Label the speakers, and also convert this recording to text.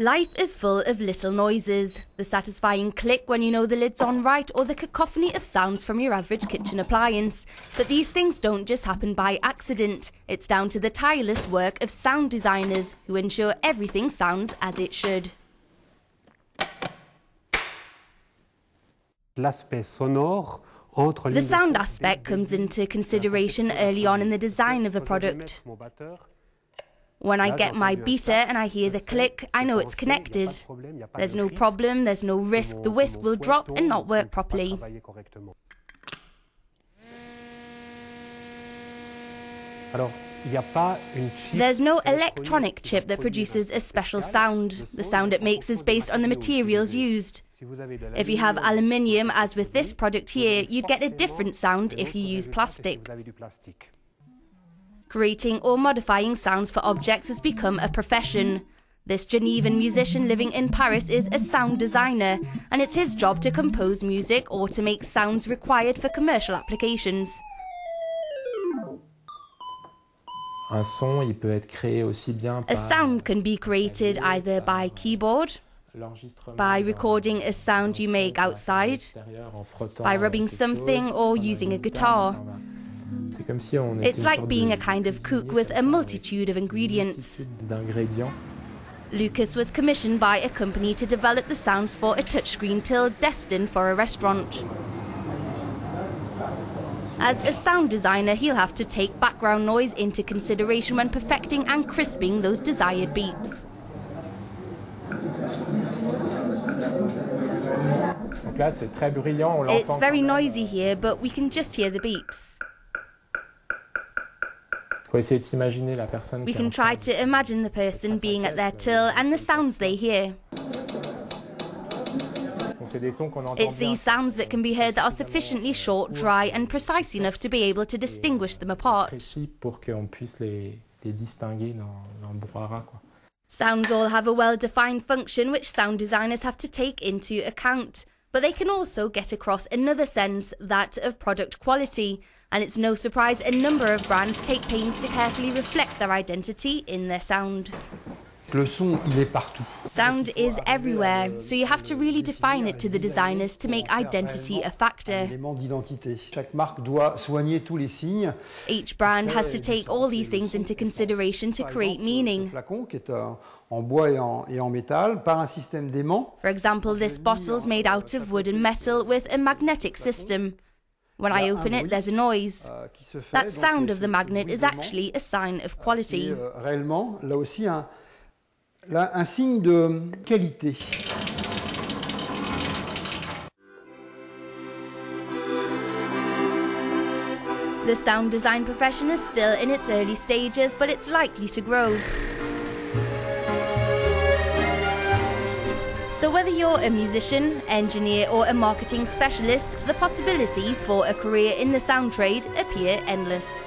Speaker 1: Life is full of little noises. The satisfying click when you know the lid's on right, or the cacophony of sounds from your average kitchen appliance. But these things don't just happen by accident. It's down to the tireless work of sound designers who ensure everything sounds as it should.
Speaker 2: The
Speaker 1: sound aspect comes into consideration early on in the design of a product. When I get my beater and I hear the click, I know it's connected. There's no problem, there's no risk, the whisk will drop and not work properly. There's no electronic chip that produces a special sound. The sound it makes is based on the materials used. If you have aluminium, as with this product here, you'd get a different sound if you use plastic. Creating or modifying sounds for objects has become a profession. This Genevan musician living in Paris is a sound designer, and it's his job to compose music or to make sounds required for commercial applications.
Speaker 3: A sound
Speaker 1: can be created either by keyboard, by recording a sound you make outside, by rubbing something or using a guitar. It's like being a kind of cook with a multitude of ingredients. Lucas was commissioned by a company to develop the sounds for a touchscreen till destined for a restaurant. As a sound designer, he'll have to take background noise into consideration when perfecting and crisping those desired beeps. It's very noisy here, but we can just hear the beeps. We can try to imagine the person being at their till and the sounds they hear. It's these sounds that can be heard that are sufficiently short, dry and precise enough to be able to distinguish them apart. Sounds all have a well-defined function which sound designers have to take into account, but they can also get across another sense, that of product quality. And it's no surprise a number of brands take pains to carefully reflect their identity in their sound. Sound is everywhere, so you have to really define it to the designers to make identity a factor. Each brand has to take all these things into consideration to create meaning. For example, this bottle's made out of wood and metal with a magnetic system. When I open it, there's a noise. That sound of the magnet is actually a sign of quality. The sound design profession is still in its early stages, but it's likely to grow. So whether you're a musician, engineer or a marketing specialist, the possibilities for a career in the sound trade appear endless.